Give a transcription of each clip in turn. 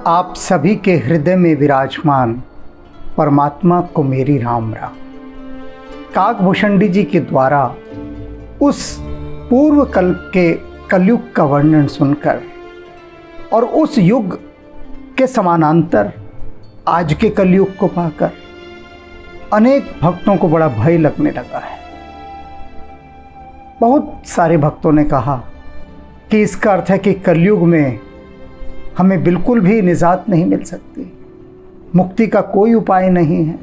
आप सभी के हृदय में विराजमान परमात्मा को मेरी राम राम। काकभूषणी जी के द्वारा उस पूर्व कल्प के कलयुग का वर्णन सुनकर और उस युग के समानांतर आज के कलयुग को पाकर अनेक भक्तों को बड़ा भय लगने लगा है। बहुत सारे भक्तों ने कहा कि इसका अर्थ है कि कलयुग में हमें बिल्कुल भी निजात नहीं मिल सकती, मुक्ति का कोई उपाय नहीं है।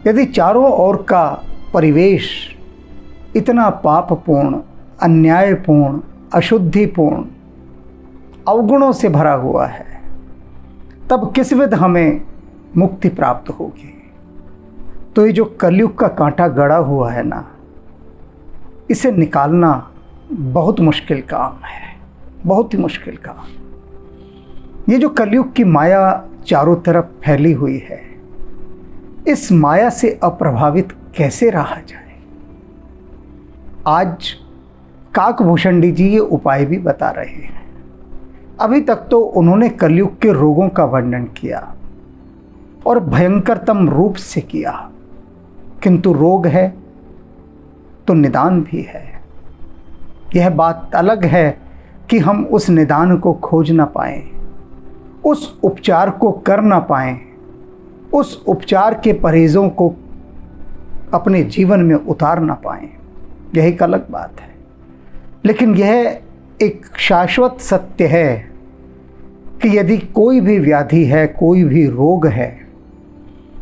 यदि चारों ओर का परिवेश इतना पापपूर्ण, अन्यायपूर्ण, अशुद्धिपूर्ण, अवगुणों से भरा हुआ है, तब किस विध हमें मुक्ति प्राप्त होगी। तो ये जो कलयुग का कांटा गड़ा हुआ है ना, इसे निकालना बहुत मुश्किल काम है, बहुत ही मुश्किल काम। ये जो कलयुग की माया चारों तरफ फैली हुई है, इस माया से अप्रभावित कैसे रहा जाए। आज काकभूषणी जी ये उपाय भी बता रहे हैं। अभी तक तो उन्होंने कलयुग के रोगों का वर्णन किया और भयंकरतम रूप से किया, किंतु रोग है तो निदान भी है। यह बात अलग है कि हम उस निदान को खोज ना पाएं, उस उपचार को कर ना पाएं, उस उपचार के परहेजों को अपने जीवन में उतार ना पाएं। यह एक अलग बात है, लेकिन यह एक शाश्वत सत्य है कि यदि कोई भी व्याधि है, कोई भी रोग है,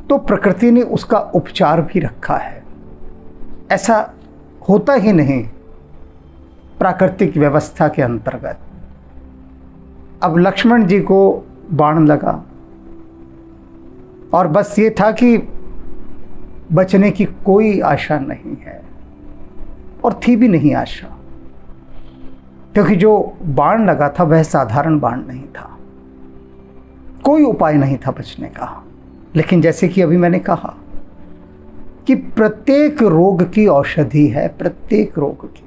तो प्रकृति ने उसका उपचार भी रखा है। ऐसा होता ही नहीं प्राकृतिक व्यवस्था के अंतर्गत। अब लक्ष्मण जी को बाण लगा और बस ये था कि बचने की कोई आशा नहीं है, और थी भी नहीं आशा, क्योंकि जो बाण लगा था वह साधारण बाण नहीं था, कोई उपाय नहीं था बचने का। लेकिन जैसे कि अभी मैंने कहा कि प्रत्येक रोग की औषधि है, प्रत्येक रोग की।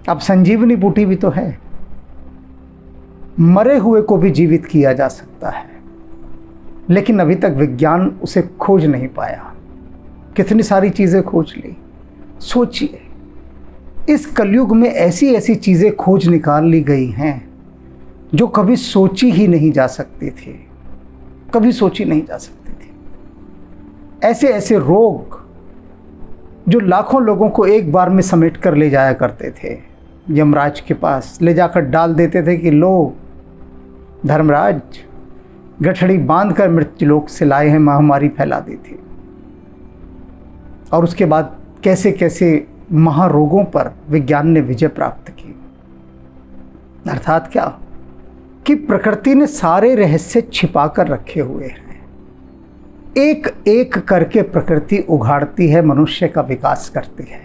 अब संजीवनी बूटी भी तो है, मरे हुए को भी जीवित किया जा सकता है, लेकिन अभी तक विज्ञान उसे खोज नहीं पाया। कितनी सारी चीज़ें खोज ली। सोचिए, इस कलयुग में ऐसी ऐसी चीज़ें खोज निकाल ली गई हैं जो कभी सोची ही नहीं जा सकती थी, कभी सोची नहीं जा सकती थी। ऐसे ऐसे रोग जो लाखों लोगों को एक बार में समेट कर ले जाया करते थे, यमराज के पास ले जाकर डाल देते थे कि लो धर्मराज, गठड़ी बांधकर मृत्युलोक से लाए हैं, महामारी फैला दी थी। और उसके बाद कैसे कैसे महारोगों पर विज्ञान ने विजय प्राप्त की। अर्थात क्या कि प्रकृति ने सारे रहस्य छिपा कर रखे हुए हैं। एक एक करके प्रकृति उघाड़ती है, मनुष्य का विकास करती है।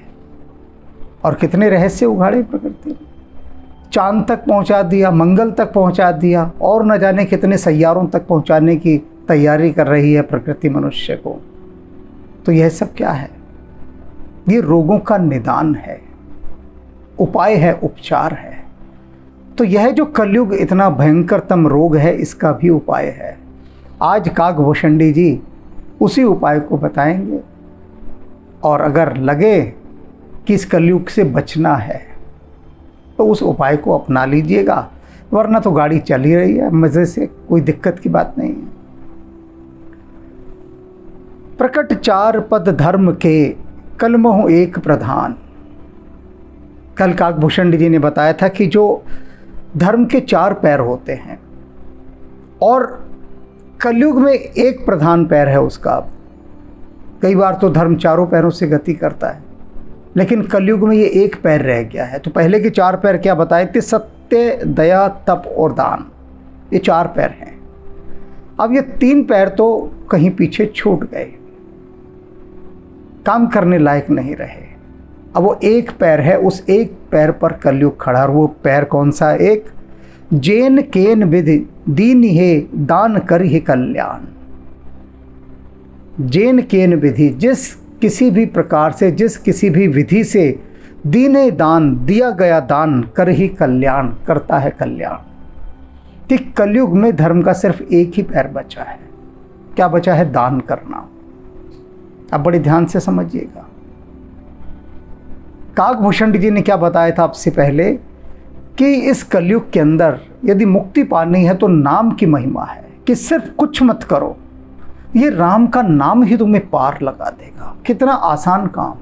और कितने रहस्य उघाड़े प्रकृति ने। चांद तक पहुंचा दिया, मंगल तक पहुंचा दिया, और न जाने कितने सैयारों तक पहुंचाने की तैयारी कर रही है प्रकृति मनुष्य को। तो यह सब क्या है? ये रोगों का निदान है, उपाय है, उपचार है। तो यह जो कलयुग इतना भयंकरतम रोग है, इसका भी उपाय है। आज काकभूषणी जी उसी उपाय को बताएंगे। और अगर लगे कि इस कलयुग से बचना है तो उस उपाय को अपना लीजिएगा, वरना तो गाड़ी चल ही रही है मज़े से, कोई दिक्कत की बात नहीं है। प्रकट चार पद धर्म के, कलमहु एक प्रधान। कल काकभूषणी जी ने बताया था कि जो धर्म के चार पैर होते हैं और कलयुग में एक प्रधान पैर है उसका। कई बार तो धर्म चारों पैरों से गति करता है, लेकिन कलयुग में ये एक पैर रह गया है। तो पहले के चार पैर क्या बताए थे? सत्य, दया, तप और दान। ये चार पैर हैं। अब ये तीन पैर तो कहीं पीछे छूट गए, काम करने लायक नहीं रहे। अब वो एक पैर है, उस एक पैर पर कलयुग खड़ा। और वो पैर कौन सा? एक जेन केन विधि दीन हे दान कर ही कल्याण। जेन केन विधि, जिस किसी भी प्रकार से, जिस किसी भी विधि से दीने दान, दिया गया दान कर ही कल्याण, करता है कल्याण। कि कलयुग में धर्म का सिर्फ एक ही पैर बचा है। क्या बचा है? दान करना। अब बड़े ध्यान से समझिएगा। काकभूषण जी ने क्या बताया था आपसे पहले कि इस कलयुग के अंदर यदि मुक्ति पानी है तो नाम की महिमा है, कि सिर्फ कुछ मत करो, ये राम का नाम ही तुम्हें पार लगा देगा। कितना आसान काम।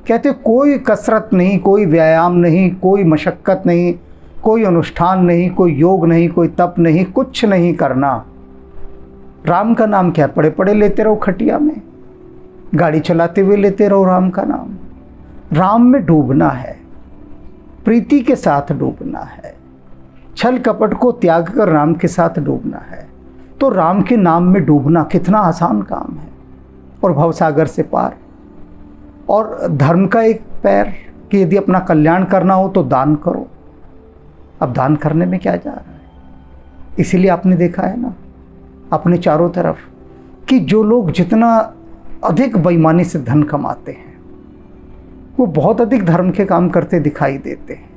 कहते कोई कसरत नहीं, कोई व्यायाम नहीं, कोई मशक्क़त नहीं, कोई अनुष्ठान नहीं, कोई योग नहीं, कोई तप नहीं, कुछ नहीं करना। राम का नाम क्या? पड़े पड़े लेते रहो खटिया में, गाड़ी चलाते हुए लेते रहो राम का नाम। राम में डूबना है, प्रीति के साथ डूबना है, छल कपट को त्याग कर राम के साथ डूबना है। तो राम के नाम में डूबना कितना आसान काम है, और भवसागर से पार। और धर्म का एक पैर कि यदि अपना कल्याण करना हो तो दान करो। अब दान करने में क्या जा रहा है? इसीलिए आपने देखा है ना अपने चारों तरफ कि जो लोग जितना अधिक बेईमानी से धन कमाते हैं वो बहुत अधिक धर्म के काम करते दिखाई देते हैं।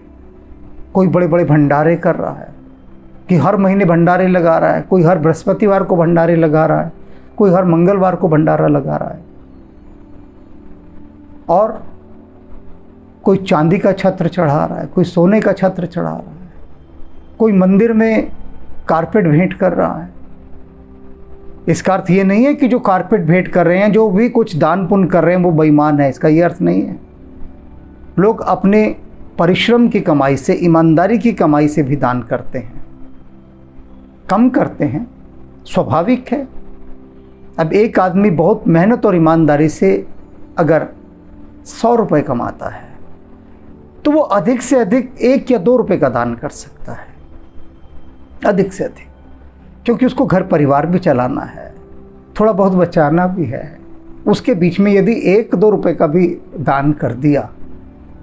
कोई बड़े बड़े भंडारे कर रहा है कि हर महीने भंडारे लगा रहा है, कोई हर बृहस्पतिवार को भंडारे लगा रहा है, कोई हर मंगलवार को भंडारा लगा रहा है, और कोई चांदी का छत्र चढ़ा रहा है, कोई सोने का छत्र चढ़ा रहा है, कोई मंदिर में कारपेट भेंट कर रहा है। इसका अर्थ ये नहीं है कि जो कारपेट भेंट कर रहे हैं, जो भी कुछ दान पुण्य कर रहे हैं वो बेईमान है, इसका ये अर्थ नहीं है। लोग अपने परिश्रम की कमाई से, ईमानदारी की कमाई से भी दान करते हैं, कम करते हैं, स्वाभाविक है। अब एक आदमी बहुत मेहनत और ईमानदारी से अगर 100 रुपये कमाता है तो वो अधिक से अधिक 1 या 2 रुपये का दान कर सकता है, अधिक से अधिक, क्योंकि उसको घर परिवार भी चलाना है, थोड़ा बहुत बचाना भी है। उसके बीच में यदि 1-2 रुपये का भी दान कर दिया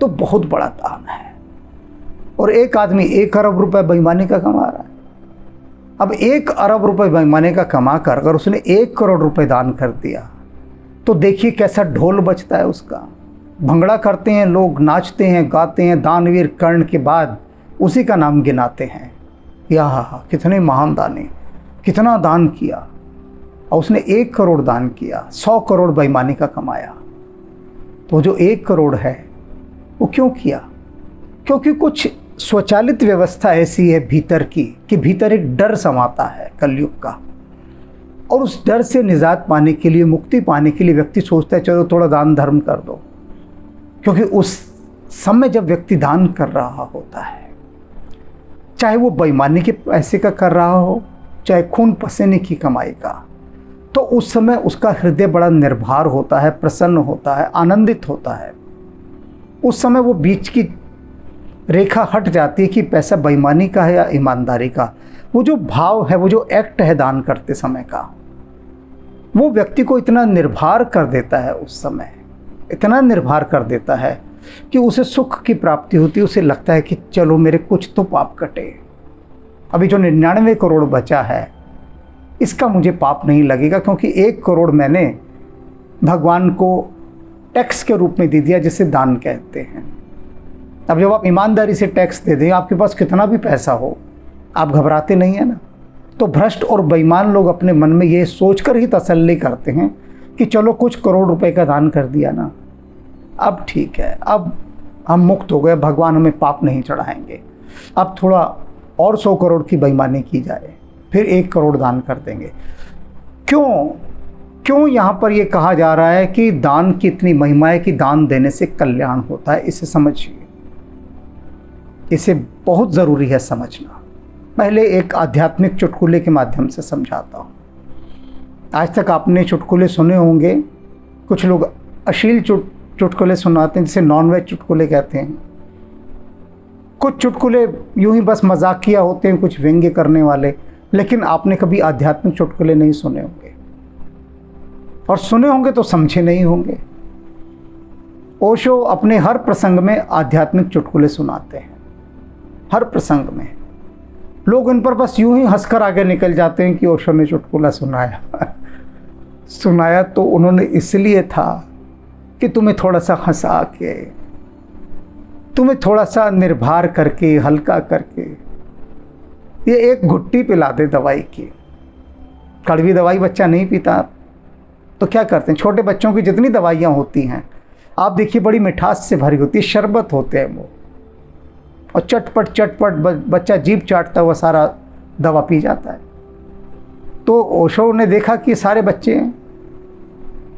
तो बहुत बड़ा दान है। और एक आदमी 1 अरब रुपए बेईमानी का कमा रहा है। अब 1 अरब रुपए बेईमानी का कमा कर अगर उसने 1 करोड़ रुपए दान कर दिया तो देखिए कैसा ढोल बजता है उसका। भंगड़ा करते हैं लोग, नाचते हैं, गाते हैं, दानवीर कर्ण के बाद उसी का नाम गिनाते हैं। या कितने महान दानी, कितना दान किया। और उसने 1 करोड़ दान किया, 100 करोड़ बेईमानी का कमाया। तो जो 1 करोड़ है वो क्यों किया? क्योंकि कुछ स्वचालित व्यवस्था ऐसी है भीतर की कि भीतर एक डर समाता है कलयुग का, और उस डर से निजात पाने के लिए, मुक्ति पाने के लिए व्यक्ति सोचता है चलो थोड़ा दान धर्म कर दो। क्योंकि उस समय जब व्यक्ति दान कर रहा होता है, चाहे वो बेईमानी के पैसे का कर रहा हो, चाहे खून पसीने की कमाई का, तो उस समय उसका हृदय बड़ा निर्भर होता है, प्रसन्न होता है, आनंदित होता है। उस समय वो बीच की रेखा हट जाती है कि पैसा बेईमानी का है या ईमानदारी का। वो जो भाव है, वो जो एक्ट है दान करते समय का, वो व्यक्ति को इतना निर्भर कर देता है, उस समय इतना निर्भर कर देता है कि उसे सुख की प्राप्ति होती है। उसे लगता है कि चलो मेरे कुछ तो पाप कटे, अभी जो 99 करोड़ बचा है इसका मुझे पाप नहीं लगेगा, क्योंकि 1 करोड़ मैंने भगवान को टैक्स के रूप में दे दिया, जिसे दान कहते हैं। अब जब आप ईमानदारी से टैक्स दे दें, आपके पास कितना भी पैसा हो, आप घबराते नहीं है ना। तो भ्रष्ट और बेईमान लोग अपने मन में ये सोचकर ही तसल्ली करते हैं कि चलो कुछ करोड़ रुपए का दान कर दिया ना, अब ठीक है, अब हम मुक्त हो गए, भगवान हमें पाप नहीं चढ़ाएंगे। अब थोड़ा और 100 करोड़ की बेईमानी की जाए, फिर 1 करोड़ दान कर देंगे। क्यों यहाँ पर ये कहा जा रहा है कि दान की इतनी महिमा है कि दान देने से कल्याण होता है? इसे समझिए, इसे बहुत ज़रूरी है समझना। पहले एक आध्यात्मिक चुटकुले के माध्यम से समझाता हूँ। आज तक आपने चुटकुले सुने होंगे, कुछ लोग अश्लील चुटकुले सुनाते हैं, जिसे नॉनवेज चुटकुले कहते हैं। कुछ चुटकुले यूं ही बस मजाकिया होते हैं, कुछ व्यंग्य करने वाले, लेकिन आपने कभी आध्यात्मिक चुटकुले नहीं सुने होंगे, और सुने होंगे तो समझे नहीं होंगे। ओशो अपने हर प्रसंग में आध्यात्मिक चुटकुले सुनाते हैं, हर प्रसंग में। लोग इन पर बस यूं ही हंसकर आगे निकल जाते हैं कि ओशो ने चुटकुला सुनाया। सुनाया तो उन्होंने इसलिए था कि तुम्हें थोड़ा सा हंसा के, तुम्हें थोड़ा सा निर्भर करके, हल्का करके ये एक घुट्टी पिला दे दवाई की। कड़वी दवाई बच्चा नहीं पीता तो क्या करते हैं, छोटे बच्चों की जितनी दवाइयाँ होती हैं आप देखिए बड़ी मिठास से भरी होती है, शरबत होते हैं वो, और चटपट चटपट बच्चा जीभ चाटता हुआ सारा दवा पी जाता है। तो ओशो ने देखा कि सारे बच्चे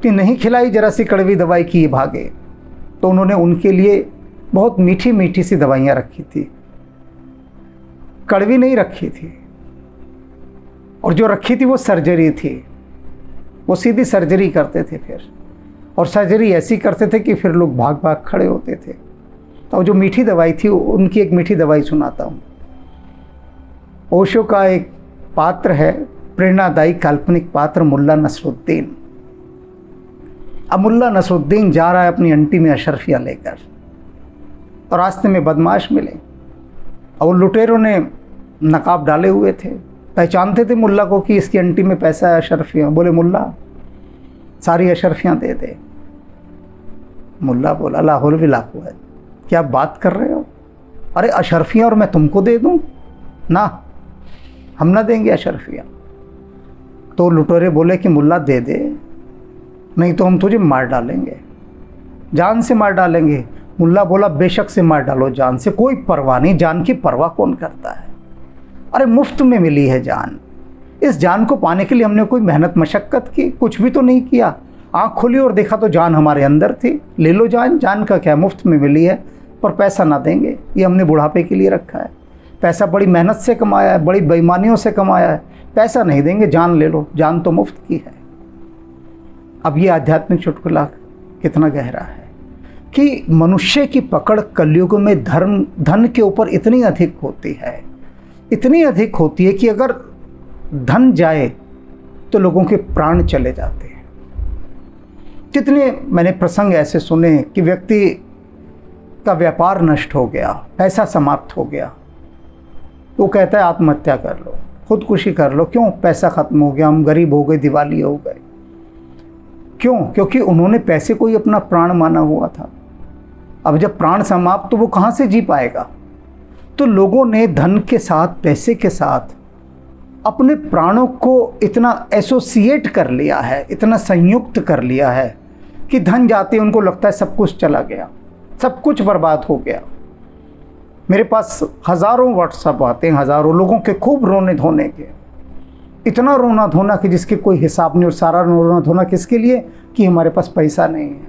कि नहीं खिलाई जरा सी कड़वी दवाई की ये भागे, तो उन्होंने उनके लिए बहुत मीठी मीठी सी दवाइयाँ रखी थी, कड़वी नहीं रखी थी। और जो रखी थी वो सर्जरी थी, वो सीधी सर्जरी करते थे फिर, और सर्जरी ऐसी करते थे कि फिर लोग भाग भाग खड़े होते थे। तो जो मीठी दवाई थी उनकी एक मीठी दवाई सुनाता हूँ। ओशो का एक पात्र है, प्रेरणादायी काल्पनिक पात्र, मुल्ला नसरुद्दीन। अब मुल्ला नसरुद्दीन जा रहा है अपनी अंटी में अशरफियाँ लेकर, और रास्ते में बदमाश मिले और लुटेरों ने नकाब डाले हुए थे, पहचानते थे मुल्ला को कि इसकी अंटी में पैसा है, अशरफियाँ। बोले मुल्ला सारी अशरफियाँ दे दे। मुल्ला बोला लाहौल भी लाखों है, क्या बात कर रहे हो, अरे अशरफियाँ और मैं तुमको दे दूँ ना, हम ना देंगे अशरफियाँ। तो लुटेरे बोले कि मुल्ला दे दे, नहीं तो हम तुझे मार डालेंगे, जान से मार डालेंगे। मुल्ला बोला बेशक से मार डालो, जान से कोई परवाह नहीं, जान की परवाह कौन करता है, अरे मुफ्त में मिली है जान, इस जान को पाने के लिए हमने कोई मेहनत मशक्क़त की, कुछ भी तो नहीं किया, आँख खोली और देखा तो जान हमारे अंदर थी, ले लो जान, जान का क्या, मुफ्त में मिली है, पर पैसा ना देंगे, ये हमने बुढ़ापे के लिए रखा है, पैसा बड़ी मेहनत से कमाया है, बड़ी बेईमानियों से कमाया है, पैसा नहीं देंगे, जान ले लो, जान तो मुफ्त की है। अब ये आध्यात्मिक चुटकुला कितना गहरा है कि मनुष्य की पकड़ कलयुग में धन के ऊपर इतनी अधिक होती है, इतनी अधिक होती है कि अगर धन जाए तो लोगों के प्राण चले जाते हैं। कितने मैंने प्रसंग ऐसे सुने कि व्यक्ति का व्यापार नष्ट हो गया, पैसा समाप्त हो गया, वो कहता है आत्महत्या कर लो, खुदकुशी कर लो। क्यों? पैसा खत्म हो गया, हम गरीब हो गए, दिवाली हो गए। क्यों? क्योंकि उन्होंने पैसे को ही अपना प्राण माना हुआ था। अब जब प्राण समाप्त तो वो कहाँ से जी पाएगा? तो लोगों ने धन के साथ, पैसे के साथ अपने प्राणों को इतना एसोसिएट कर लिया है, इतना संयुक्त कर लिया है कि धन जाते उनको लगता है सब कुछ चला गया, सब कुछ बर्बाद हो गया। मेरे पास हज़ारों व्हाट्सएप आते हैं, हज़ारों लोगों के खूब रोने धोने के, इतना रोना धोना कि जिसके कोई हिसाब नहीं। और सारा रोना धोना किसके लिए? कि हमारे पास पैसा नहीं है,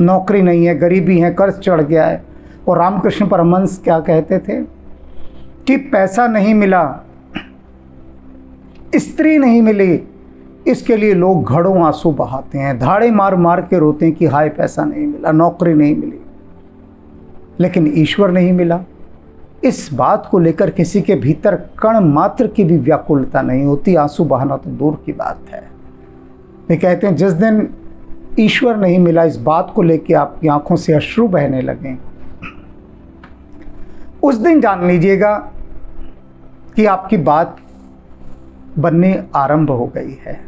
नौकरी नहीं है, गरीबी है, कर्ज चढ़ गया है। और रामकृष्ण परमहंस क्या कहते थे कि पैसा नहीं मिला, स्त्री नहीं मिली, इसके लिए लोग घड़ों आंसू बहाते हैं, धाड़े मार मार के रोते हैं कि हाय पैसा नहीं मिला, नौकरी नहीं मिली, लेकिन ईश्वर नहीं मिला। इस बात को लेकर किसी के भीतर कण मात्र की भी व्याकुलता नहीं होती, आंसू बहाना तो दूर की बात है। वे कहते हैं जिस दिन ईश्वर नहीं मिला, इस बात को लेकर आपकी आंखों से अश्रु बहने लगे, उस दिन जान लीजिएगा कि आपकी बात बनने आरंभ हो गई है।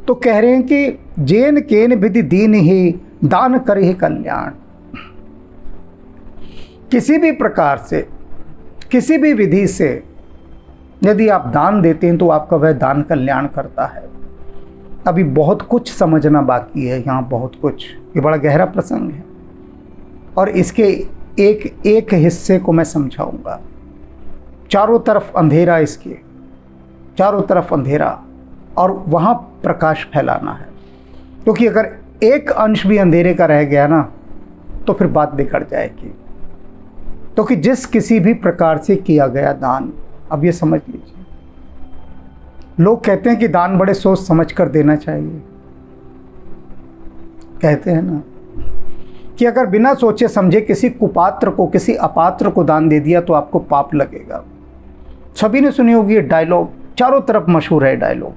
तो कह रहे हैं कि जेन केन विधि दीन ही दान कर ही कल्याण। किसी भी प्रकार से, किसी भी विधि से यदि आप दान देते हैं तो आपका वह दान कल्याण करता है। अभी बहुत कुछ समझना बाकी है यहाँ, बहुत कुछ, ये बड़ा गहरा प्रसंग है और इसके एक एक हिस्से को मैं समझाऊंगा। चारों तरफ अंधेरा, इसके चारों तरफ अंधेरा, और वहाँ प्रकाश फैलाना है। क्योंकि अगर एक अंश भी अंधेरे का रह गया ना तो फिर बात बिगड़ जाएगी। तो कि जिस किसी भी प्रकार से किया गया दान, अब ये समझ लीजिए, लोग कहते हैं कि दान बड़े सोच समझ कर देना चाहिए। कहते हैं ना कि अगर बिना सोचे समझे किसी कुपात्र को, किसी अपात्र को दान दे दिया तो आपको पाप लगेगा। सभी ने सुनी होगी ये डायलॉग, चारों तरफ मशहूर है डायलॉग।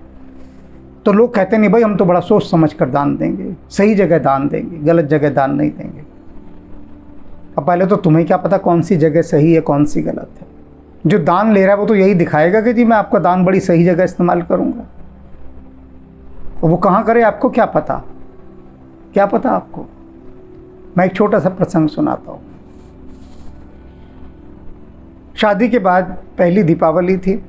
तो लोग कहते हैं नहीं भाई, हम तो बड़ा सोच समझ कर दान देंगे, सही जगह दान देंगे, गलत जगह दान नहीं देंगे। अब पहले तो तुम्हें क्या पता कौन सी जगह सही है, कौन सी गलत है। जो दान ले रहा है वो तो यही दिखाएगा कि जी मैं आपका दान बड़ी सही जगह इस्तेमाल करूंगा। तो वो कहाँ करे आपको क्या पता, क्या पता आपको। मैं एक छोटा सा प्रसंग सुनाता हूँ। शादी के बाद पहली दीपावली थी,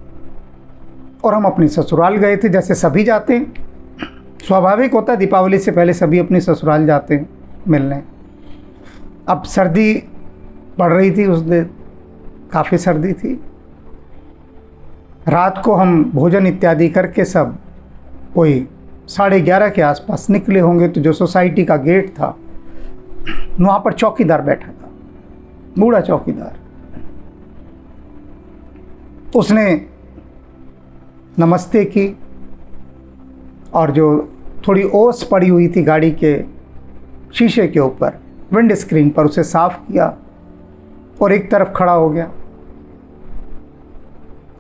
और हम अपनी ससुराल गए थे, जैसे सभी जाते हैं। स्वाभाविक होता है, दीपावली से पहले सभी अपनी ससुराल जाते हैं मिलने। अब सर्दी पड़ रही थी, उस दिन काफ़ी सर्दी थी। रात को हम भोजन इत्यादि करके सब कोई 11:30 के आसपास निकले होंगे, तो जो सोसाइटी का गेट था वहाँ पर चौकीदार बैठा था, बूढ़ा चौकीदार। उसने नमस्ते की और जो थोड़ी ओस पड़ी हुई थी गाड़ी के शीशे के ऊपर विंड स्क्रीन पर, उसे साफ किया और एक तरफ खड़ा हो गया।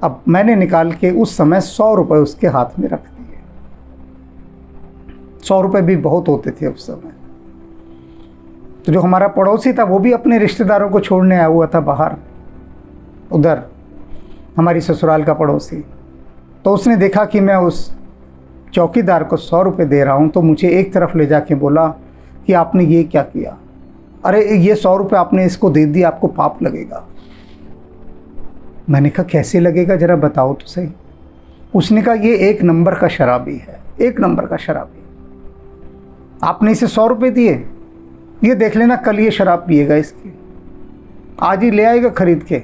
अब मैंने निकाल के उस समय 100 रुपये उसके हाथ में रख दिए। 100 रुपये भी बहुत होते थे उस समय। तो जो हमारा पड़ोसी था वो भी अपने रिश्तेदारों को छोड़ने आया हुआ था बाहर, उधर हमारी ससुराल का पड़ोसी। तो उसने देखा कि मैं उस चौकीदार को 100 रुपये दे रहा हूँ, तो मुझे एक तरफ ले जाके बोला कि आपने ये क्या किया? अरे ये 100 रुपये आपने इसको दे दिया, आपको पाप लगेगा। मैंने कहा कैसे लगेगा, ज़रा बताओ तो सही। उसने कहा ये 1 नंबर का शराबी है, 1 नंबर का शराबी। आपने इसे 100 रुपये दिए, ये देख लेना कल ये शराब पिएगा इसकी, आज ही ले आएगा खरीद के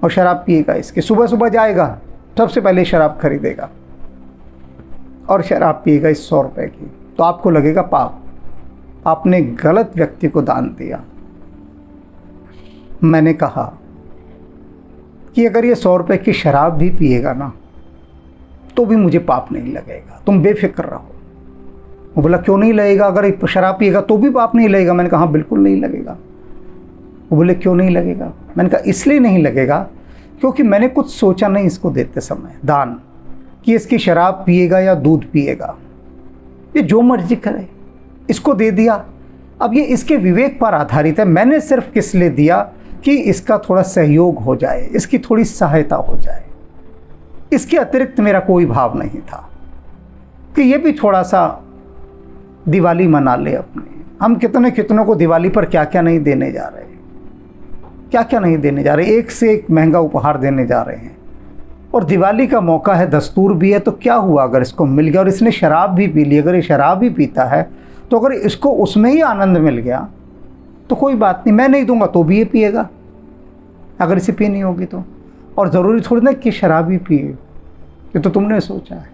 और शराब पिएगा इसके। सुबह सुबह जाएगा, सबसे पहले शराब खरीदेगा और शराब पिएगा इस 100 रुपये की, तो आपको लगेगा पाप, आपने गलत व्यक्ति को दान दिया। मैंने कहा कि अगर ये 100 रुपये की शराब भी पिएगा ना तो भी मुझे पाप नहीं लगेगा, तुम बेफिक्र रहो। वो बोला क्यों नहीं लगेगा, अगर शराब पिएगा तो भी पाप नहीं लगेगा? मैंने कहा हाँ बिल्कुल नहीं लगेगा। वो बोले क्यों नहीं लगेगा? मैंने कहा इसलिए नहीं लगेगा क्योंकि मैंने कुछ सोचा नहीं इसको देते समय दान, कि इसकी शराब पिएगा या दूध पिएगा, ये जो मर्जी करे, इसको दे दिया। अब ये इसके विवेक पर आधारित है। मैंने सिर्फ किस लिए दिया कि इसका थोड़ा सहयोग हो जाए, इसकी थोड़ी सहायता हो जाए, इसके अतिरिक्त मेरा कोई भाव नहीं था कि ये भी थोड़ा सा दिवाली मना ले अपने। हम कितने कितनों को दिवाली पर क्या क्या नहीं देने जा रहे हैं, क्या क्या नहीं देने जा रहे, एक से एक महंगा उपहार देने जा रहे हैं। और दिवाली का मौका है, दस्तूर भी है, तो क्या हुआ अगर इसको मिल गया और इसने शराब भी पी ली। अगर ये शराब भी पीता है तो अगर इसको उसमें ही आनंद मिल गया तो कोई बात नहीं, मैं नहीं दूंगा तो भी ये पिएगा अगर इसे पीनी होगी तो। और ज़रूरी थोड़ी ना कि शराब ही पिए, ये तो तुमने सोचा है।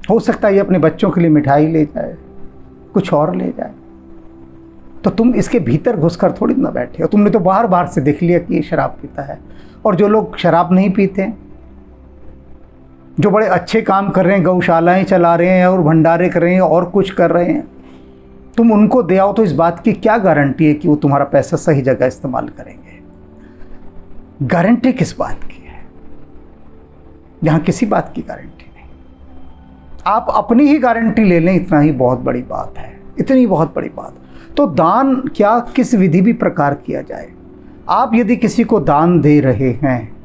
हो सकता है ये अपने बच्चों के लिए मिठाई ले जाए, कुछ और ले जाए, तो तुम इसके भीतर घुसकर थोड़ी ना बैठे हो। तुमने तो बाहर बाहर से देख लिया कि ये शराब पीता है। और जो लोग शराब नहीं पीते, जो बड़े अच्छे काम कर रहे हैं, गौशालाएं चला रहे हैं और भंडारे कर रहे हैं और कुछ कर रहे हैं, तुम उनको दे आओ तो इस बात की क्या गारंटी है कि वो तुम्हारा पैसा सही जगह इस्तेमाल करेंगे? गारंटी किस बात की है? यहाँ किसी बात की गारंटी नहीं। आप अपनी ही गारंटी ले लें, इतना ही बहुत बड़ी बात है, इतनी बहुत बड़ी बात। तो दान क्या किस विधि भी प्रकार किया जाए, आप यदि किसी को दान दे रहे हैं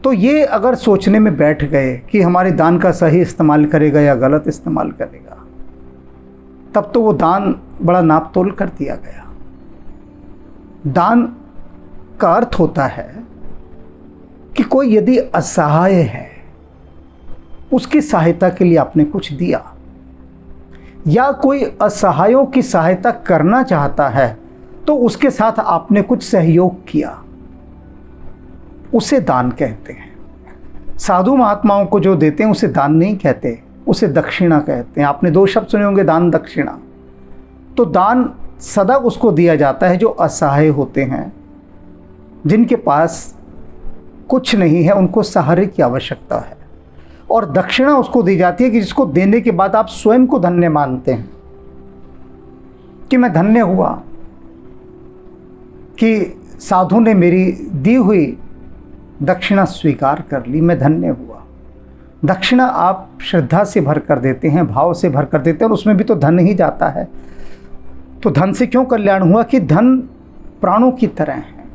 तो ये अगर सोचने में बैठ गए कि हमारे दान का सही इस्तेमाल करेगा या गलत इस्तेमाल करेगा, तब तो वो दान बड़ा नाप तोल कर दिया गया। दान का अर्थ होता है कि कोई यदि असहाय है, उसकी सहायता के लिए आपने कुछ दिया, या कोई असहायों की सहायता करना चाहता है तो उसके साथ आपने कुछ सहयोग किया, उसे दान कहते हैं। साधु महात्माओं को जो देते हैं उसे दान नहीं कहते, उसे दक्षिणा कहते हैं। आपने 2 शब्द सुने होंगे, दान दक्षिणा। तो दान सदा उसको दिया जाता है जो असहाय होते हैं, जिनके पास कुछ नहीं है, उनको सहारे की आवश्यकता है। और दक्षिणा उसको दी जाती है कि जिसको देने के बाद आप स्वयं को धन्य मानते हैं कि मैं धन्य हुआ कि साधु ने मेरी दी हुई दक्षिणा स्वीकार कर ली, मैं धन्य हुआ। दक्षिणा आप श्रद्धा से भर कर देते हैं, भाव से भर कर देते हैं, और उसमें भी तो धन ही जाता है। तो धन से क्यों कल्याण हुआ कि धन प्राणों की तरह है,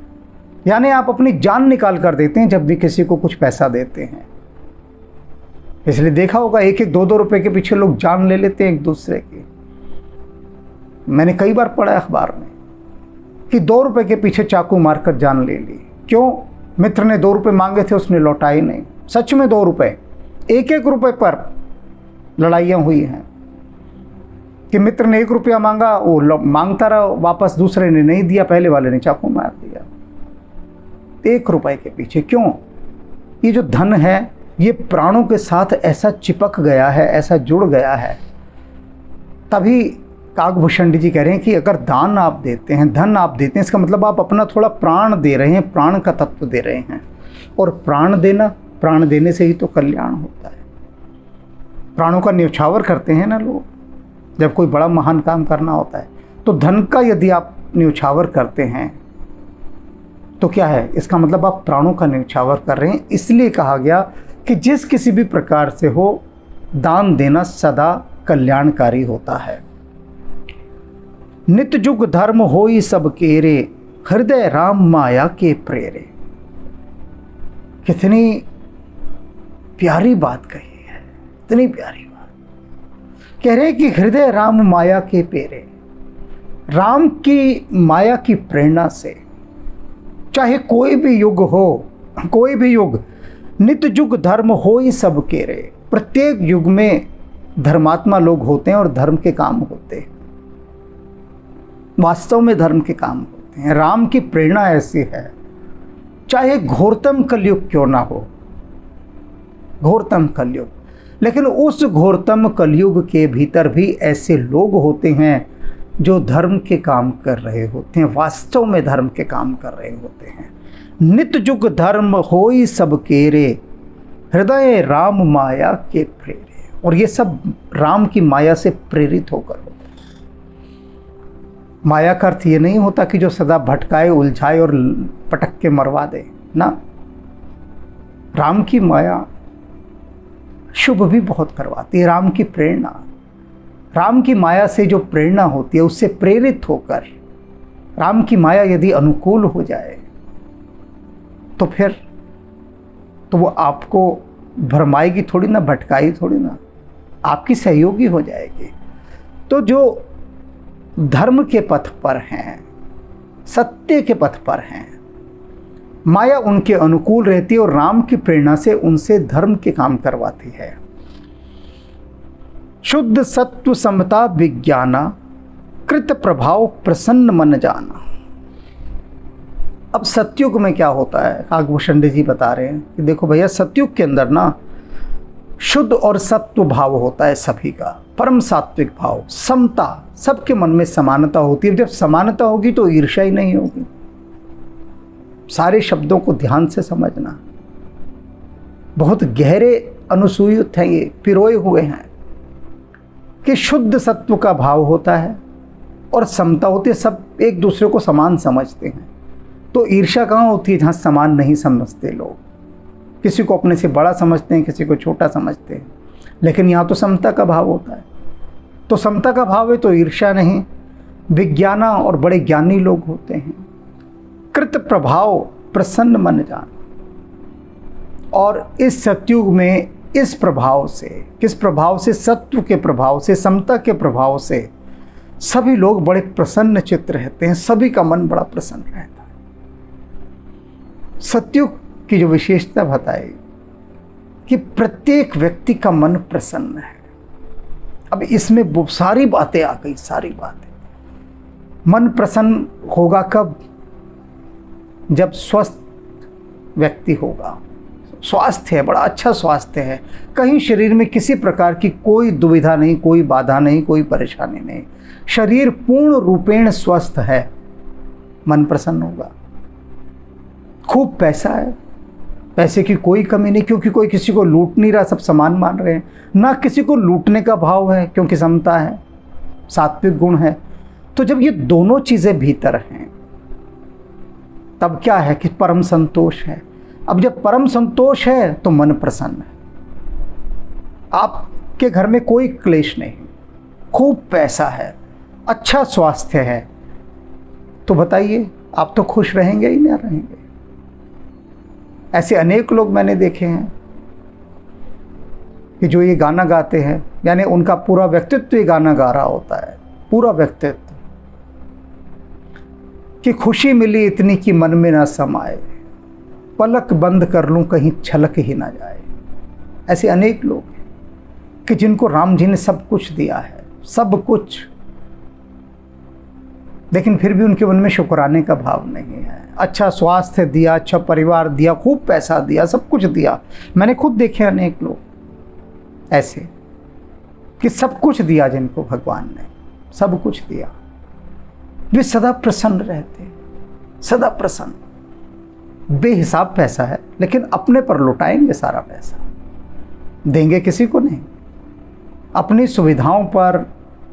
यानी आप अपनी जान निकाल कर देते हैं जब भी किसी को कुछ पैसा देते हैं। इसलिए देखा होगा 1-1, 2-2 रुपए के पीछे लोग जान ले लेते हैं एक दूसरे की। मैंने कई बार पढ़ा अखबार में कि 2 रुपए के पीछे चाकू मारकर जान ले ली। क्यों? मित्र ने 2 रुपये मांगे थे, उसने लौटाए नहीं। सच में 2 रुपये, 1-1 रुपये पर लड़ाइयाँ हुई हैं कि मित्र ने 1 रुपया मांगा, वो मांगता रहा वापस, दूसरे ने नहीं दिया, पहले वाले ने चाकू मार दिया 1 रुपये के पीछे। क्यों? ये जो धन है ये प्राणों के साथ ऐसा चिपक गया है, ऐसा जुड़ गया है। तभी काकभूषण जी कह रहे हैं कि अगर दान आप देते हैं, धन आप देते हैं, इसका मतलब आप अपना थोड़ा प्राण दे रहे हैं, प्राण का तत्व दे रहे हैं। और प्राण देने से ही तो कल्याण होता है। प्राणों का न्यौछावर करते हैं ना लोग, जब कोई बड़ा महान काम करना होता है। तो धन का यदि आप न्यौछावर करते हैं तो क्या है, इसका मतलब आप प्राणों का न्यौछावर कर रहे हैं। इसलिए कहा गया कि जिस किसी भी प्रकार से हो, दान देना सदा कल्याणकारी होता है। नित जुग धर्म होई सब केरे, हृदय राम माया के प्रेरे। कितनी प्यारी बात कही है, इतनी प्यारी बात। कह रहे कि हृदय राम माया के प्रेरे, राम की माया की प्रेरणा से चाहे कोई भी युग हो, कोई भी युग, नित जुग धर्म होई सब केरे। प्रत्येक युग में धर्मात्मा लोग होते हैं और धर्म के काम होते हैं, वास्तव में धर्म के काम होते हैं। राम की प्रेरणा ऐसी है, चाहे घोरतम कलयुग क्यों ना हो, घोरतम कलयुग, लेकिन उस घोरतम कलयुग के भीतर भी ऐसे लोग होते हैं जो धर्म के काम कर रहे होते हैं, वास्तव में धर्म के काम कर रहे होते हैं। नित जुग धर्म होई सब केरे, हृदय राम माया के प्रेरे। और ये सब राम की माया से प्रेरित होकर होता है। माया का अर्थ ये नहीं होता कि जो सदा भटकाए, उलझाए और पटक के मरवा दे ना। राम की माया शुभ भी बहुत करवाती है। राम की प्रेरणा, राम की माया से जो प्रेरणा होती है, उससे प्रेरित होकर राम की माया यदि अनुकूल हो जाए तो फिर तो वो आपको भरमाएगी थोड़ी ना, भटकाई थोड़ी ना, आपकी सहयोगी हो जाएगी। तो जो धर्म के पथ पर हैं, सत्य के पथ पर हैं, माया उनके अनुकूल रहती है और राम की प्रेरणा से उनसे धर्म के काम करवाती है। शुद्ध सत्व समता विज्ञाना, कृत प्रभाव प्रसन्न मन जाना। अब सतयुग में क्या होता है, काकभूषण जी बता रहे हैं कि देखो भैया, सतयुग के अंदर ना शुद्ध और सत्व भाव होता है सभी का, परम सात्विक भाव, समता, सबके मन में समानता होती है। जब समानता होगी तो ईर्ष्या ही नहीं होगी। सारे शब्दों को ध्यान से समझना, बहुत गहरे अनुसूयुक्त हैं ये, पिरोए हुए हैं कि शुद्ध सत्व का भाव होता है और समता होती है, सब एक दूसरे को समान समझते हैं। तो ईर्ष्या कहाँ होती है? जहाँ समान नहीं समझते लोग, किसी को अपने से बड़ा समझते हैं, किसी को छोटा समझते हैं। लेकिन यहाँ तो समता का भाव होता है। तो समता का भाव है तो ईर्ष्या नहीं, विज्ञाना, और बड़े ज्ञानी लोग होते हैं। कृत प्रभाव प्रसन्न मन जान। और इस सतयुग में इस प्रभाव से, किस प्रभाव से? सत्व के प्रभाव से, समता के प्रभाव से सभी लोग बड़े प्रसन्न चित्त रहते हैं, सभी का मन बड़ा प्रसन्न रहता है। सतयुग की जो विशेषता बताई कि प्रत्येक व्यक्ति का मन प्रसन्न है। अब इसमें सारी बातें आ गई, सारी बातें। मन प्रसन्न होगा कब? जब स्वस्थ व्यक्ति होगा, स्वास्थ्य है, बड़ा अच्छा स्वास्थ्य है, कहीं शरीर में किसी प्रकार की कोई दुविधा नहीं, कोई बाधा नहीं, कोई परेशानी नहीं, शरीर पूर्ण रूपेण स्वस्थ है, मन प्रसन्न होगा। खूब पैसा है, पैसे की कोई कमी नहीं, क्योंकि कोई किसी को लूट नहीं रहा, सब समान मान रहे हैं, ना किसी को लूटने का भाव है, क्योंकि समता है, सात्विक गुण है। तो जब ये दोनों चीज़ें भीतर हैं तब क्या है कि परम संतोष है। अब जब परम संतोष है तो मन प्रसन्न है, आपके घर में कोई क्लेश नहीं, खूब पैसा है, अच्छा स्वास्थ्य है, तो बताइए आप तो खुश रहेंगे ही ना रहेंगे? ऐसे अनेक लोग मैंने देखे हैं कि जो ये गाना गाते हैं, यानी उनका पूरा व्यक्तित्व ये गाना गा रहा होता है, पूरा व्यक्तित्व, कि खुशी मिली इतनी कि मन में ना समाए, पलक बंद कर लूं कहीं छलक ही ना जाए। ऐसे अनेक लोग हैं कि जिनको राम जी ने सब कुछ दिया है, सब कुछ, लेकिन फिर भी उनके मन में शुक्राने का भाव नहीं है। अच्छा स्वास्थ्य दिया, अच्छा परिवार दिया, खूब पैसा दिया, सब कुछ दिया। मैंने खुद देखे अनेक लोग ऐसे कि सब कुछ दिया जिनको भगवान ने, सब कुछ दिया, वे सदा प्रसन्न रहते, सदा प्रसन्न। बेहिसाब पैसा है, लेकिन अपने पर लुटाएंगे सारा पैसा, देंगे किसी को नहीं। अपनी सुविधाओं पर,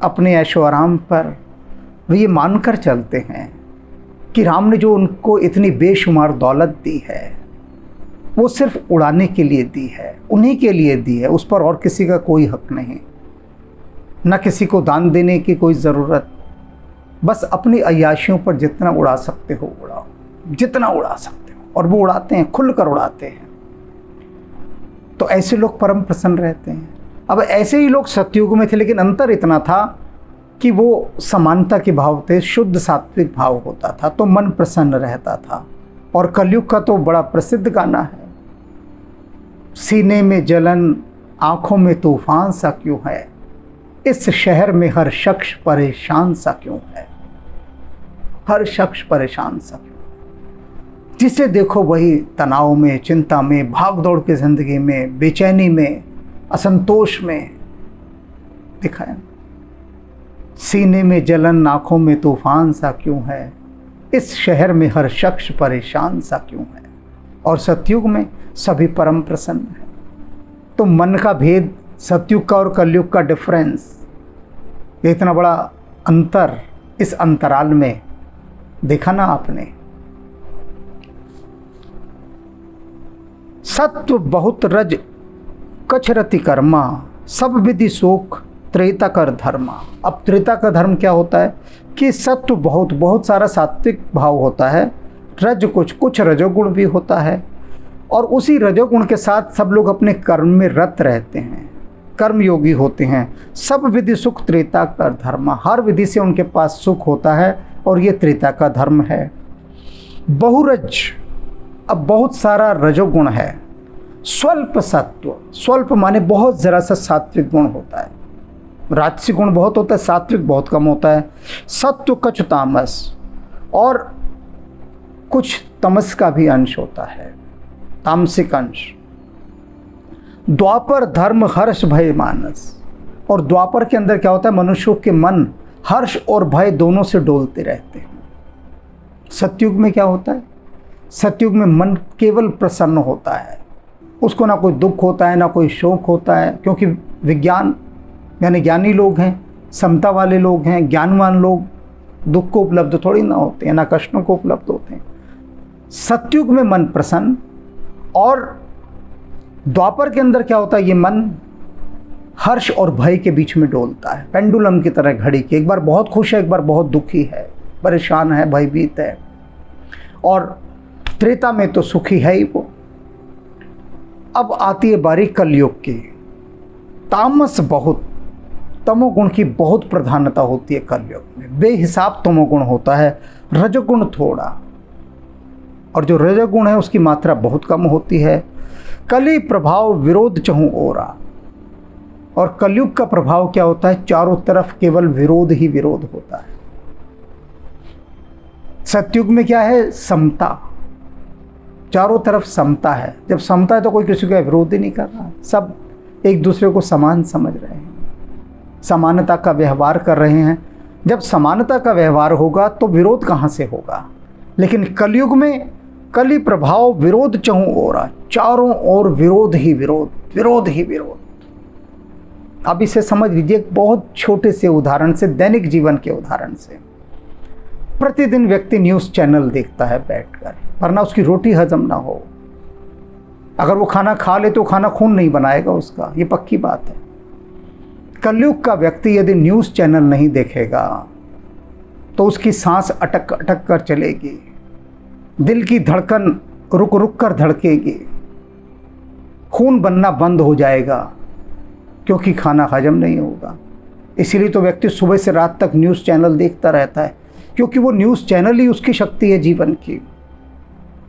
अपने ऐशो आराम पर वे ये मानकर चलते हैं कि राम ने जो उनको इतनी बेशुमार दौलत दी है वो सिर्फ उड़ाने के लिए दी है, उन्हीं के लिए दी है, उस पर और किसी का कोई हक नहीं, न किसी को दान देने की कोई ज़रूरत। बस अपनी अय्याशियों पर जितना उड़ा सकते हो उड़ाओ, जितना उड़ा सकते हो, और वो उड़ाते हैं, खुलकर उड़ाते हैं। तो ऐसे लोग परम प्रसन्न रहते हैं। अब ऐसे ही लोग सतयुग में थे, लेकिन अंतर इतना था कि वो समानता के भाव थे, शुद्ध सात्विक भाव होता था, तो मन प्रसन्न रहता था। और कलयुग का तो बड़ा प्रसिद्ध गाना है, सीने में जलन आंखों में तूफान सा क्यों है, इस शहर में हर शख्स परेशान सा क्यों है, हर शख्स परेशान सा क्यों, जिसे देखो वही तनाव में, चिंता में, भाग दौड़ की जिंदगी में, बेचैनी में, असंतोष में दिखाया। सीने में जलन आंखों में तूफान सा क्यों है, इस शहर में हर शख्स परेशान सा क्यों है। और सतयुग में सभी परम प्रसन्न है। तो मन का भेद, सतयुग का और कलयुग का डिफरेंस, ये इतना बड़ा अंतर इस अंतराल में देखा ना आपने। सत्व बहुत रज कछरति कर्मा, सब विधि शोक त्रेता कर धर्मा। अब त्रेता का धर्म क्या होता है कि सत्व बहुत सारा सात्विक भाव होता है, रज कुछ रजोगुण भी होता है, और उसी रजोगुण के साथ सब लोग अपने कर्म में रत रहते हैं, कर्मयोगी होते हैं। सब विधि सुख त्रेता का धर्म, हर विधि से उनके पास सुख होता है, और ये त्रेता का धर्म है। बहुरज, अब बहुत सारा रजोगुण है। स्वल्प सत्व, स्वल्प माने बहुत ज़रा सा सात्विक गुण होता है, राजसिक गुण बहुत होता है, सात्विक बहुत कम होता है। सत्व कछ तामस, और कुछ तमस का भी अंश होता है, तामसिक अंश। द्वापर धर्म हर्ष भय मानस, और द्वापर के अंदर क्या होता है, मनुष्यों के मन हर्ष और भय दोनों से डोलते रहते हैं। सतयुग में क्या होता है, सतयुग में मन केवल प्रसन्न होता है, उसको ना कोई दुख होता है ना कोई शोक होता है, क्योंकि विज्ञान यानी ज्ञानी लोग हैं, समता वाले लोग हैं, ज्ञानवान लोग दुख को उपलब्ध थोड़ी ना होते हैं, ना कष्टों को उपलब्ध होते हैं। सतयुग में मन प्रसन्न, और द्वापर के अंदर क्या होता है, ये मन हर्ष और भय के बीच में डोलता है, पेंडुलम की तरह घड़ी के, एक बार बहुत खुश है, एक बार बहुत दुखी है, परेशान है, भयभीत है। और त्रेता में तो सुखी है ही वो। अब आती है बारी कलयुग की। तामस बहुत, तमोगुण की बहुत प्रधानता होती है कलयुग में, बेहिसाब तमोगुण होता है, रजोगुण थोड़ा, और जो रजोगुण है उसकी मात्रा बहुत कम होती है। कली प्रभाव विरोध चहु ओरा, और कलयुग का प्रभाव क्या होता है, चारों तरफ केवल विरोध ही विरोध होता है। सतयुग में क्या है, समता, चारों तरफ समता है। जब समता है तो कोई किसी का विरोध ही नहीं कर रहा, सब एक दूसरे को समान समझ रहे हैं, समानता का व्यवहार कर रहे हैं। जब समानता का व्यवहार होगा तो विरोध कहाँ से होगा। लेकिन कलयुग में कली प्रभाव विरोध चहु ओरा, चारों ओर विरोध ही विरोध, विरोध ही विरोध। अब इसे समझ लीजिए एक बहुत छोटे से उदाहरण से, दैनिक जीवन के उदाहरण से। प्रतिदिन व्यक्ति न्यूज़ चैनल देखता है बैठकर, वरना उसकी रोटी हजम ना हो। अगर वो खाना खा ले तो खाना खून नहीं बनाएगा उसका, ये पक्की बात है। कलयुग का व्यक्ति यदि न्यूज़ चैनल नहीं देखेगा तो उसकी सांस अटक अटक कर चलेगी, दिल की धड़कन रुक रुक कर धड़केगी, खून बनना बंद हो जाएगा, क्योंकि खाना हजम नहीं होगा। इसीलिए तो व्यक्ति सुबह से रात तक न्यूज़ चैनल देखता रहता है, क्योंकि वो न्यूज़ चैनल ही उसकी शक्ति है जीवन की।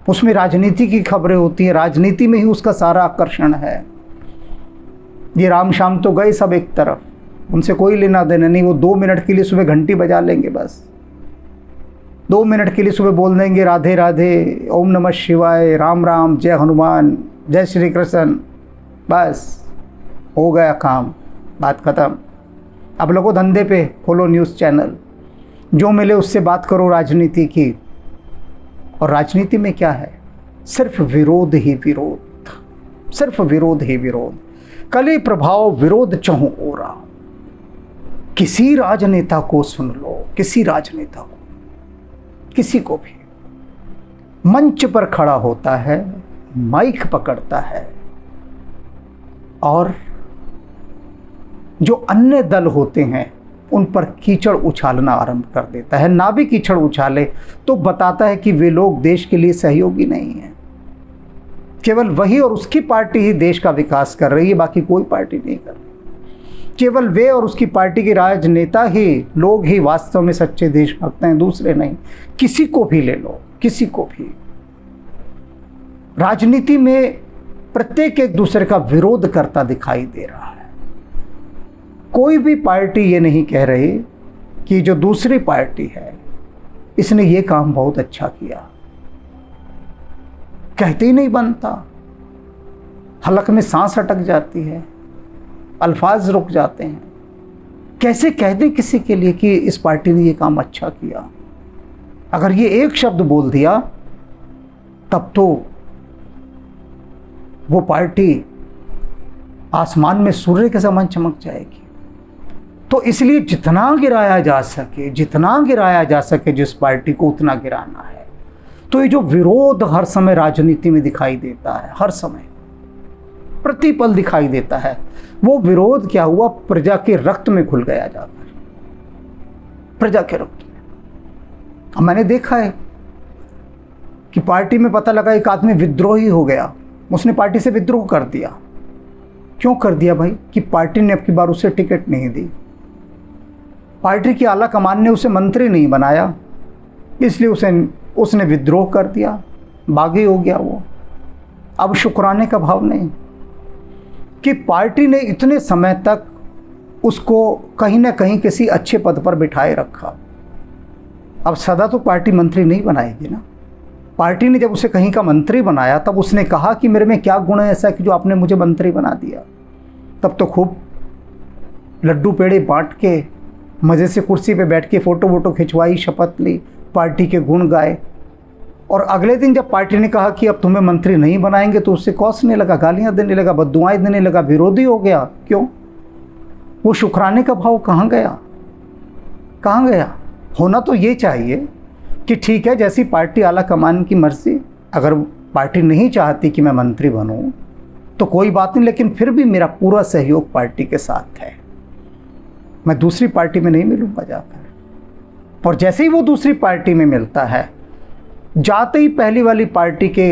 उसमें राजनीति की खबरें होती हैं, राजनीति में ही उसका सारा आकर्षण है। ये राम शाम तो गए सब एक तरफ, उनसे कोई लेना देना नहीं। वो 2 मिनट के लिए सुबह घंटी बजा लेंगे, बस 2 मिनट के लिए सुबह बोल देंगे राधे राधे, ओम नमः शिवाय, राम राम, जय हनुमान, जय श्री कृष्ण, बस हो गया काम, बात ख़त्म। अब लोगो धंधे पे, खोलो न्यूज़ चैनल, जो मिले उससे बात करो राजनीति की। और राजनीति में क्या है? सिर्फ विरोध ही विरोध, सिर्फ विरोध ही विरोध, कली प्रभाव विरोध चहुं ओरा। किसी राजनेता को सुन लो, किसी राजनेता को, किसी को भी, मंच पर खड़ा होता है, माइक पकड़ता है और जो अन्य दल होते हैं उन पर कीचड़ उछालना आरंभ कर देता है। ना भी कीचड़ उछाले तो बताता है कि वे लोग देश के लिए सहयोगी नहीं हैं। केवल वही और उसकी पार्टी ही देश का विकास कर रही है, बाकी कोई पार्टी नहीं कर रही। केवल वे और उसकी पार्टी के राजनेता ही, लोग ही वास्तव में सच्चे देशभक्त हैं, दूसरे नहीं। किसी को भी ले लो, किसी को भी। राजनीति में प्रत्येक एक दूसरे का विरोध करता दिखाई दे रहा है। कोई भी पार्टी ये नहीं कह रही कि जो दूसरी पार्टी है इसने ये काम बहुत अच्छा किया, कहते ही नहीं बनता। हलक में सांस अटक जाती है, अल्फाज रुक जाते हैं। कैसे कह दें किसी के लिए कि इस पार्टी ने ये काम अच्छा किया? अगर ये एक शब्द बोल दिया तब तो वो पार्टी आसमान में सूर्य के समान चमक जाएगी। तो इसलिए जितना गिराया जा सके, जितना गिराया जा सके जिस पार्टी को, उतना गिराना है। तो ये जो विरोध हर समय राजनीति में दिखाई देता है, हर समय प्रतिपल दिखाई देता है, वो विरोध क्या हुआ? प्रजा के रक्त में घुल गया जाकर, प्रजा के रक्त में। अब मैंने देखा है कि पार्टी में पता लगा एक आदमी विद्रोही हो गया, उसने पार्टी से विद्रोह कर दिया। क्यों कर दिया भाई? कि पार्टी ने अब की बार उसे टिकट नहीं दी, पार्टी की आला कमान ने उसे मंत्री नहीं बनाया, इसलिए उसने विद्रोह कर दिया, बागी हो गया वो। अब शुक्राने का भाव नहीं कि पार्टी ने इतने समय तक उसको कहीं ना कहीं किसी अच्छे पद पर बिठाए रखा। अब सदा तो पार्टी मंत्री नहीं बनाएगी ना। पार्टी ने जब उसे कहीं का मंत्री बनाया तब उसने कहा कि मेरे में क्या गुण है ऐसा कि जो आपने मुझे मंत्री बना दिया। तब तो खूब लड्डू पेड़े बांट के, मज़े से कुर्सी पे बैठ के फ़ोटो वोटो खिंचवाई, शपथ ली, पार्टी के गुण गाए। और अगले दिन जब पार्टी ने कहा कि अब तुम्हें मंत्री नहीं बनाएंगे तो उससे कौसने लगा, गालियां देने लगा, बद्दुआएं देने लगा, विरोधी हो गया। क्यों? वो शुक्राने का भाव कहाँ गया? कहाँ गया? होना तो ये चाहिए कि ठीक है, जैसी पार्टी आला कमान की मर्जी, अगर पार्टी नहीं चाहती कि मैं मंत्री बनूं तो कोई बात नहीं, लेकिन फिर भी मेरा पूरा सहयोग पार्टी के साथ है, मैं दूसरी पार्टी में नहीं मिलूंगा जाकर। और जैसे ही वो दूसरी पार्टी में मिलता है, जाते ही पहली वाली पार्टी के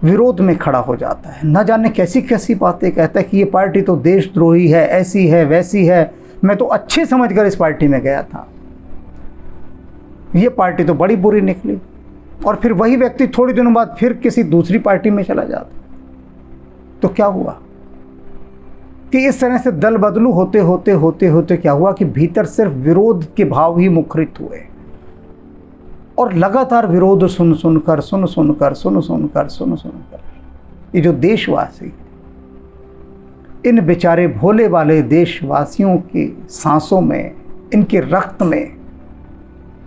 विरोध में खड़ा हो जाता है। न जाने कैसी कैसी बातें कहता है कि ये पार्टी तो देशद्रोही है, ऐसी है, वैसी है, मैं तो अच्छे समझकर इस पार्टी में गया था, ये पार्टी तो बड़ी बुरी निकली। और फिर वही व्यक्ति थोड़ी दिनों बाद फिर किसी दूसरी पार्टी में चला जाता। तो क्या हुआ कि इस तरह से दल बदलू होते होते होते होते क्या हुआ कि भीतर सिर्फ विरोध के भाव ही मुखरित हुए। और लगातार विरोध सुन सुनकर ये जो देशवासी, इन बेचारे भोले वाले देशवासियों की सांसों में, इनके रक्त में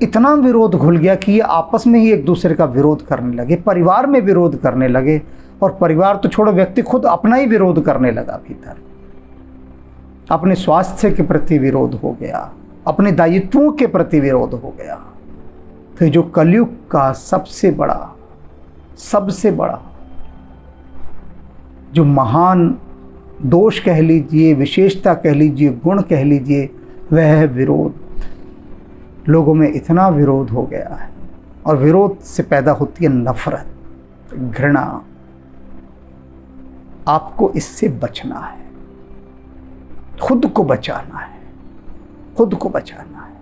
इतना विरोध घुल गया कि ये आपस में ही एक दूसरे का विरोध करने लगे, परिवार में विरोध करने लगे। और परिवार तो छोड़ो, व्यक्ति खुद अपना ही विरोध करने लगा भीतर। अपने स्वास्थ्य के प्रति विरोध हो गया, अपने दायित्वों के प्रति विरोध हो गया। तो जो कलयुग का सबसे बड़ा जो महान दोष कह लीजिए, विशेषता कह लीजिए, गुण कह लीजिए, वह है विरोध। लोगों में इतना विरोध हो गया है, और विरोध से पैदा होती है नफरत, घृणा। आपको इससे बचना है, खुद को बचाना है, खुद को बचाना है।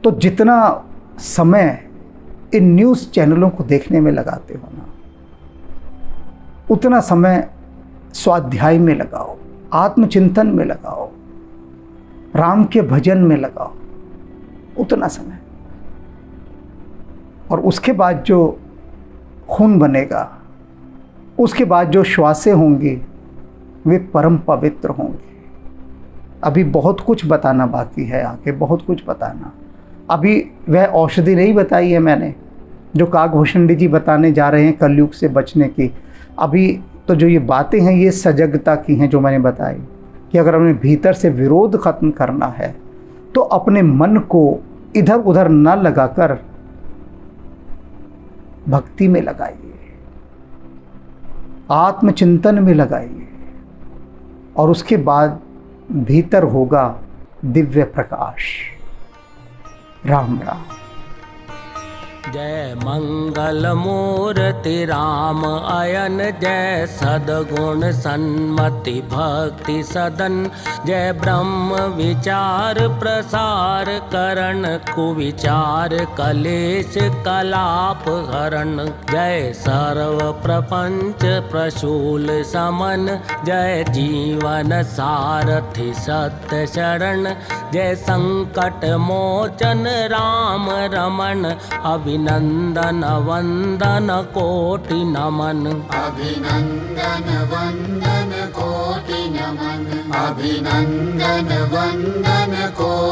तो जितना समय इन न्यूज़ चैनलों को देखने में लगाते हो ना, उतना समय स्वाध्याय में लगाओ, आत्मचिंतन में लगाओ, राम के भजन में लगाओ उतना समय। और उसके बाद जो खून बनेगा, उसके बाद जो श्वासें होंगी वे परम पवित्र होंगे। अभी बहुत कुछ बताना बाकी है, आगे बहुत कुछ बताना। अभी वह औषधि नहीं बताई है मैंने जो काकभूषण जी बताने जा रहे हैं कलयुग से बचने की। अभी तो जो ये बातें हैं ये सजगता की हैं जो मैंने बताई कि अगर हमें भीतर से विरोध खत्म करना है तो अपने मन को इधर उधर न लगाकर भक्ति में लगाइए, आत्मचिंतन में लगाइए, और उसके बाद भीतर होगा दिव्य प्रकाश। राम राम। जय मंगल मूर्ति राम अयन, जय सद्गुण सन्मति भक्ति सदन, जय ब्रह्म विचार प्रसार करण, कुविचार कलेश कलाप हरण, जय सर्व प्रपंच प्रशूल समन, जय जीवन सारथि सत्य शरण, जय संकट मोचन राम रमण, अभिनंदन वंदन कोटि नमन, अभिनंदन वंदन कोटि नमन, अभिनंदन वंदन कोटि